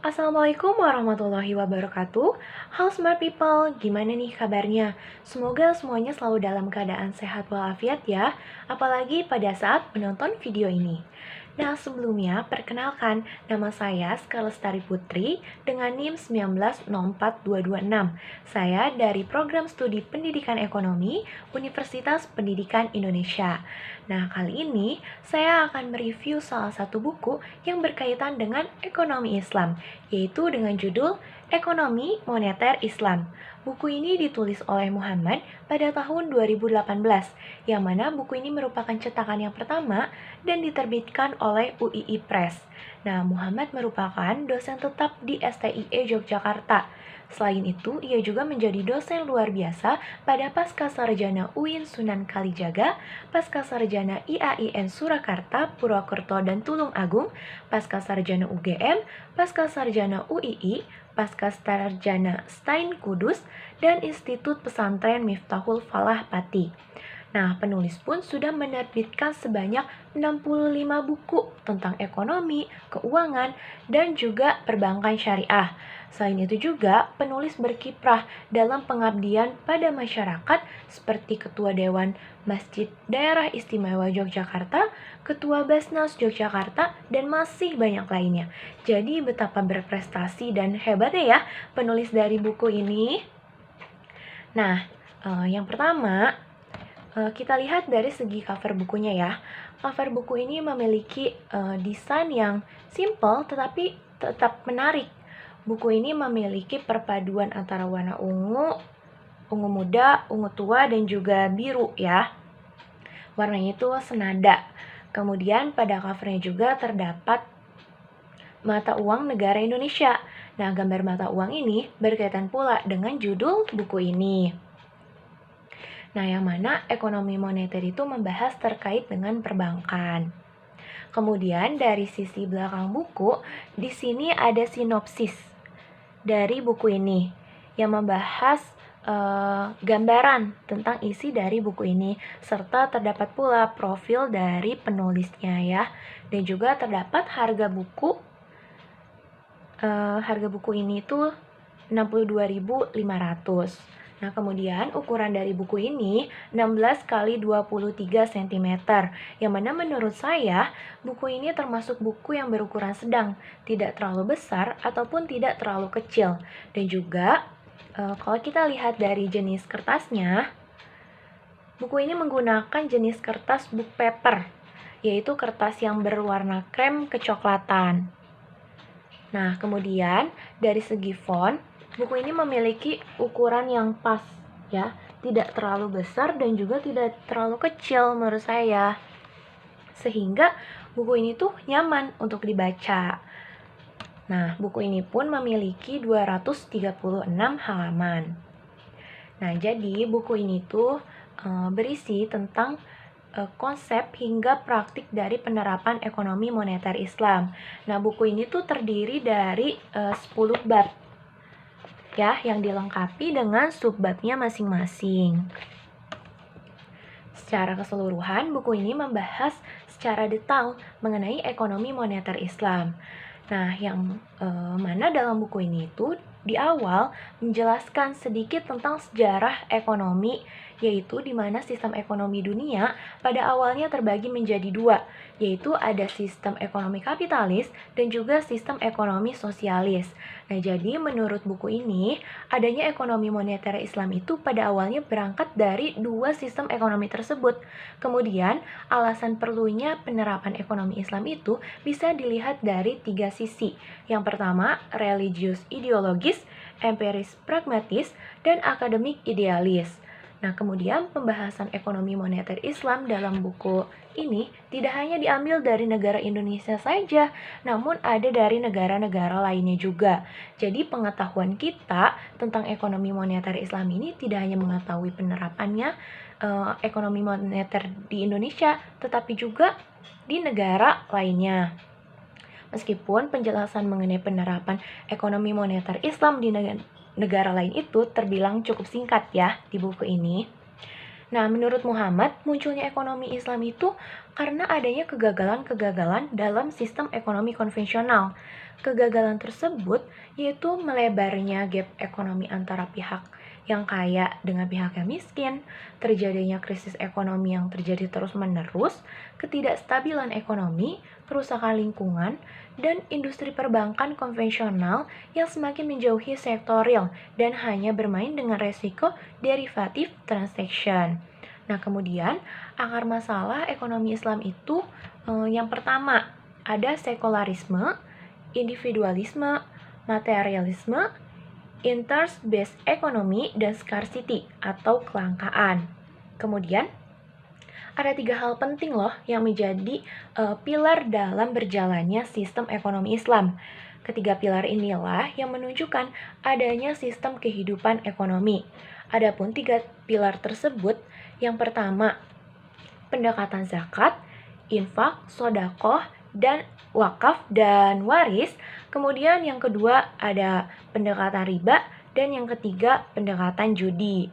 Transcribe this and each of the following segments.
Assalamualaikum warahmatullahi wabarakatuh. Halo smart people, gimana nih kabarnya? Semoga semuanya selalu dalam keadaan sehat walafiat ya, apalagi pada saat menonton video ini. Nah, sebelumnya perkenalkan, nama saya Sekar Lestari Putri dengan NIM 1904226. Saya dari Program Studi Pendidikan Ekonomi Universitas Pendidikan Indonesia. Nah, kali ini saya akan mereview salah satu buku yang berkaitan dengan ekonomi Islam, yaitu dengan judul Ekonomi Moneter Islam. Buku ini ditulis oleh Muhammad pada tahun 2018, yang mana buku ini merupakan cetakan yang pertama dan diterbitkan oleh UII Press. Nah, Muhammad merupakan dosen tetap di STIE Yogyakarta. Selain itu, ia juga menjadi dosen luar biasa pada Pascasarjana UIN Sunan Kalijaga, Pascasarjana IAIN Surakarta, Purwokerto dan Tulung Agung, Pascasarjana UGM, Pascasarjana UII, Pascasarjana Stein Kudus, dan Institut Pesantren Miftahul Falah Pati. Nah, penulis pun sudah menerbitkan sebanyak 65 buku tentang ekonomi, keuangan, dan juga perbankan syariah. Selain itu juga, penulis berkiprah dalam pengabdian pada masyarakat seperti Ketua Dewan Masjid Daerah Istimewa Yogyakarta, Ketua Basnas Yogyakarta, dan masih banyak lainnya. Jadi betapa berprestasi dan hebatnya ya penulis dari buku ini. Nah, yang pertama, kita lihat dari segi cover bukunya ya. Cover buku ini memiliki desain yang simple tetapi tetap menarik. Buku ini memiliki perpaduan antara warna ungu, ungu muda, ungu tua, dan juga biru ya. Warnanya itu senada. Kemudian pada covernya juga terdapat mata uang negara Indonesia. Nah, gambar mata uang ini berkaitan pula dengan judul buku ini. Nah, yang mana ekonomi moneter itu membahas terkait dengan perbankan. Kemudian dari sisi belakang buku, di sini ada sinopsis dari buku ini yang membahas gambaran tentang isi dari buku ini, serta terdapat pula profil dari penulisnya ya, dan juga terdapat harga buku. Harga buku ini tuh 62.500. Nah, kemudian ukuran dari buku ini 16 x 23 cm, yang mana menurut saya buku ini termasuk buku yang berukuran sedang, tidak terlalu besar ataupun tidak terlalu kecil. Dan juga kalau kita lihat dari jenis kertasnya, buku ini menggunakan jenis kertas book paper, yaitu kertas yang berwarna krem kecoklatan. Nah, kemudian dari segi font, buku ini memiliki ukuran yang pas ya, tidak terlalu besar dan juga tidak terlalu kecil menurut saya. Sehingga buku ini tuh nyaman untuk dibaca. Nah, buku ini pun memiliki 236 halaman. Nah, jadi buku ini tuh berisi tentang konsep hingga praktik dari penerapan ekonomi moneter Islam. Nah, buku ini tuh terdiri dari 10 bab ya, yang dilengkapi dengan subbabnya masing-masing. Secara keseluruhan, buku ini membahas secara detail mengenai ekonomi moneter Islam. Nah, yang mana dalam buku ini itu di awal menjelaskan sedikit tentang sejarah ekonomi, yaitu di mana sistem ekonomi dunia pada awalnya terbagi menjadi dua, yaitu ada sistem ekonomi kapitalis dan juga sistem ekonomi sosialis. Nah, jadi menurut buku ini, adanya ekonomi moneter Islam itu pada awalnya berangkat dari dua sistem ekonomi tersebut. Kemudian, alasan perlunya penerapan ekonomi Islam itu bisa dilihat dari tiga sisi. Yang pertama, religius ideologis, empiris pragmatis, dan akademik idealis. Nah, kemudian pembahasan ekonomi moneter Islam dalam buku ini tidak hanya diambil dari negara Indonesia saja, namun ada dari negara-negara lainnya juga. Jadi pengetahuan kita tentang ekonomi moneter Islam ini tidak hanya mengetahui penerapannya ekonomi moneter di Indonesia, tetapi juga di negara lainnya. Meskipun penjelasan mengenai penerapan ekonomi moneter Islam di negara lain itu terbilang cukup singkat ya di buku ini. Nah, menurut Muhammad, munculnya ekonomi Islam itu karena adanya kegagalan-kegagalan dalam sistem ekonomi konvensional. Kegagalan tersebut yaitu melebarnya gap ekonomi antara pihak yang kaya dengan pihak yang miskin, terjadinya krisis ekonomi yang terjadi terus-menerus, ketidakstabilan ekonomi, kerusakan lingkungan, dan industri perbankan konvensional yang semakin menjauhi sektor real dan hanya bermain dengan resiko derivatif transaction. Nah, kemudian akar masalah ekonomi Islam itu yang pertama ada sekularisme, individualisme, materialisme, interest-based economy, dan scarcity atau kelangkaan. Kemudian ada 3 hal penting loh yang menjadi pilar dalam berjalannya sistem ekonomi Islam. Ketiga pilar inilah yang menunjukkan adanya sistem kehidupan ekonomi. Adapun 3 pilar tersebut, yang pertama pendekatan zakat, infak, sodakoh, dan wakaf dan waris. Kemudian yang kedua ada pendekatan riba, dan yang ketiga pendekatan judi.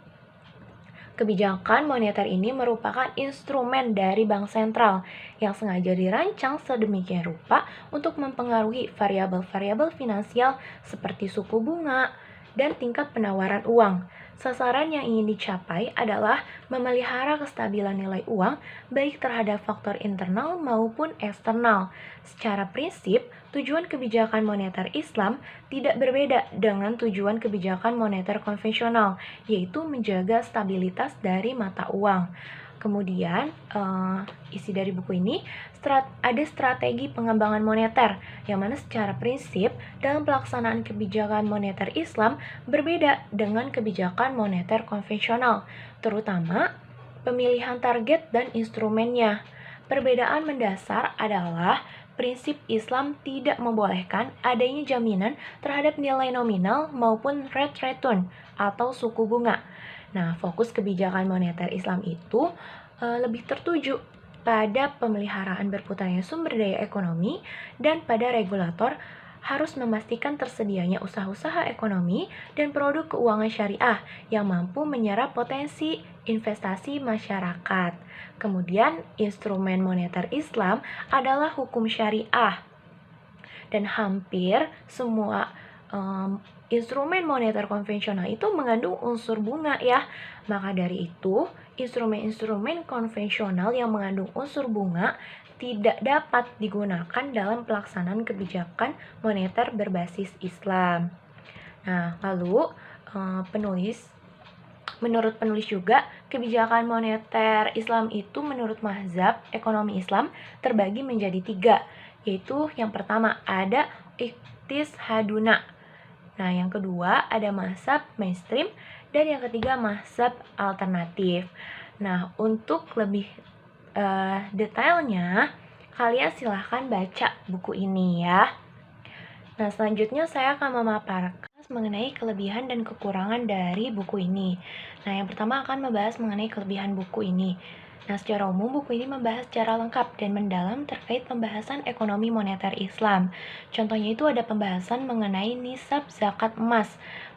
Kebijakan moneter ini merupakan instrumen dari bank sentral yang sengaja dirancang sedemikian rupa untuk mempengaruhi variabel-variabel finansial seperti suku bunga dan tingkat penawaran uang. Sasaran yang ingin dicapai adalah memelihara kestabilan nilai uang baik terhadap faktor internal maupun eksternal. Secara prinsip, tujuan kebijakan moneter Islam tidak berbeda dengan tujuan kebijakan moneter konvensional, yaitu menjaga stabilitas dari mata uang. Kemudian, isi dari buku ini ada strategi pengembangan moneter, yang mana secara prinsip dalam pelaksanaan kebijakan moneter Islam berbeda dengan kebijakan moneter konvensional, terutama pemilihan target dan instrumennya. Perbedaan mendasar adalah prinsip Islam tidak membolehkan adanya jaminan terhadap nilai nominal maupun rate return atau suku bunga. Nah, fokus kebijakan moneter Islam itu lebih tertuju pada pemeliharaan berputarnya sumber daya ekonomi dan pada regulator harus memastikan tersedianya usaha-usaha ekonomi dan produk keuangan syariah yang mampu menyerap potensi investasi masyarakat. Kemudian, instrumen moneter Islam adalah hukum syariah. Dan hampir semua instrumen moneter konvensional itu mengandung unsur bunga ya. Maka dari itu, instrumen-instrumen konvensional yang mengandung unsur bunga tidak dapat digunakan dalam pelaksanaan kebijakan moneter berbasis Islam. Nah, lalu menurut penulis juga, kebijakan moneter Islam itu menurut mazhab ekonomi Islam terbagi menjadi 3, yaitu yang pertama ada iktishaduna. Nah, yang kedua ada mazhab mainstream, dan yang ketiga mazhab alternatif. Nah, untuk lebih detailnya, kalian silahkan baca buku ini ya. Nah, selanjutnya saya akan memaparkan mengenai kelebihan dan kekurangan dari buku ini. Nah, yang pertama akan membahas mengenai kelebihan buku ini. Nah, secara umum buku ini membahas secara lengkap dan mendalam terkait pembahasan ekonomi moneter Islam. Contohnya itu ada pembahasan mengenai nisab zakat emas.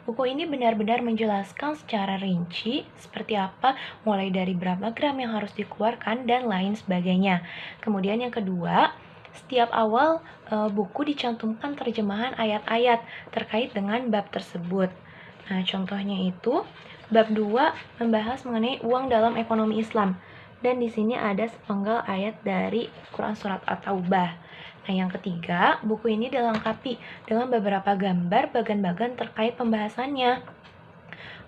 Buku ini benar-benar menjelaskan secara rinci seperti apa, mulai dari berapa gram yang harus dikeluarkan dan lain sebagainya. Kemudian yang kedua, setiap awal buku dicantumkan terjemahan ayat-ayat terkait dengan bab tersebut. Nah, contohnya itu bab 2 membahas mengenai uang dalam ekonomi Islam. Dan di sini ada sepenggal ayat dari Quran Surat At-Taubah. Nah, yang ketiga, buku ini dilengkapi dengan beberapa gambar bagan-bagan terkait pembahasannya.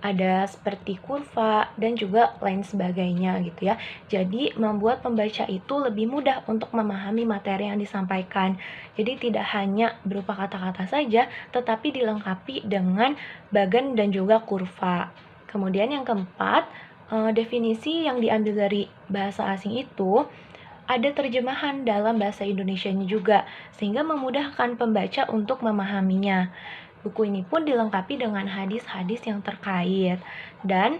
Ada seperti kurva dan juga lain sebagainya gitu ya. Jadi membuat pembaca itu lebih mudah untuk memahami materi yang disampaikan. Jadi tidak hanya berupa kata-kata saja, tetapi dilengkapi dengan bagan dan juga kurva. Kemudian yang keempat, definisi yang diambil dari bahasa asing itu ada terjemahan dalam bahasa Indonesianya juga, sehingga memudahkan pembaca untuk memahaminya. Buku ini pun dilengkapi dengan hadis-hadis yang terkait, dan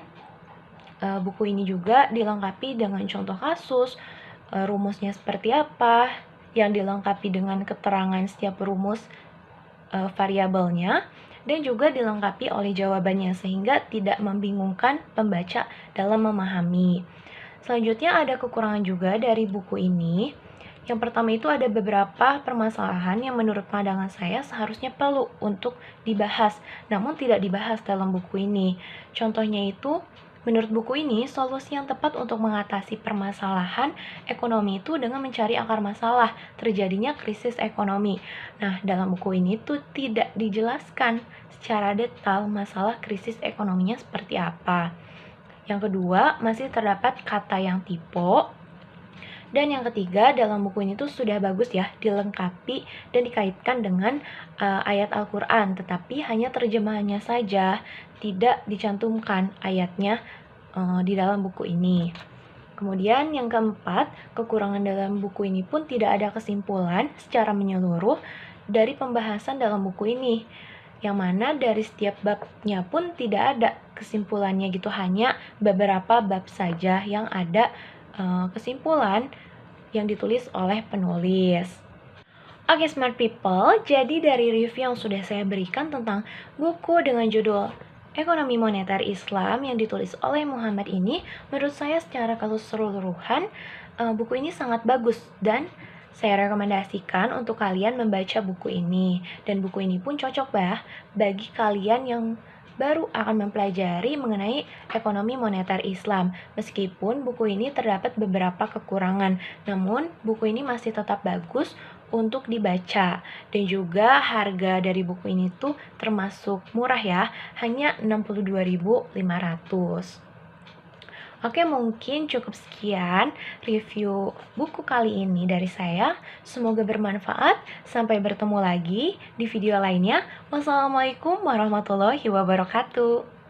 buku ini juga dilengkapi dengan contoh kasus, rumusnya seperti apa, yang dilengkapi dengan keterangan setiap rumus variabelnya, dan juga dilengkapi oleh jawabannya sehingga tidak membingungkan pembaca dalam memahami. Selanjutnya ada kekurangan juga dari buku ini. Yang pertama itu ada beberapa permasalahan yang menurut pandangan saya seharusnya perlu untuk dibahas, namun tidak dibahas dalam buku ini. Contohnya itu, menurut buku ini, solusi yang tepat untuk mengatasi permasalahan ekonomi itu dengan mencari akar masalah terjadinya krisis ekonomi. Nah, dalam buku ini tuh tidak dijelaskan secara detail masalah krisis ekonominya seperti apa. Yang kedua, masih terdapat kata yang typo. Dan yang ketiga, dalam buku ini tuh sudah bagus ya, dilengkapi dan dikaitkan dengan ayat Al-Quran, tetapi hanya terjemahannya saja, tidak dicantumkan ayatnya di dalam buku ini. Kemudian yang keempat, kekurangan dalam buku ini pun tidak ada kesimpulan secara menyeluruh dari pembahasan dalam buku ini. Yang mana dari setiap babnya pun tidak ada kesimpulannya gitu, hanya beberapa bab saja yang ada kesimpulan yang ditulis oleh penulis. Oke, smart people, jadi dari review yang sudah saya berikan tentang buku dengan judul Ekonomi Moneter Islam yang ditulis oleh Muhammad ini, menurut saya secara keseluruhan buku ini sangat bagus dan saya rekomendasikan untuk kalian membaca buku ini. Dan buku ini pun cocok bagi kalian yang baru akan mempelajari mengenai ekonomi moneter Islam. Meskipun buku ini terdapat beberapa kekurangan, namun buku ini masih tetap bagus untuk dibaca. Dan juga harga dari buku ini tuh termasuk murah ya, hanya 62.500. Oke, mungkin cukup sekian review buku kali ini dari saya. Semoga bermanfaat. Sampai bertemu lagi di video lainnya. Wassalamualaikum warahmatullahi wabarakatuh.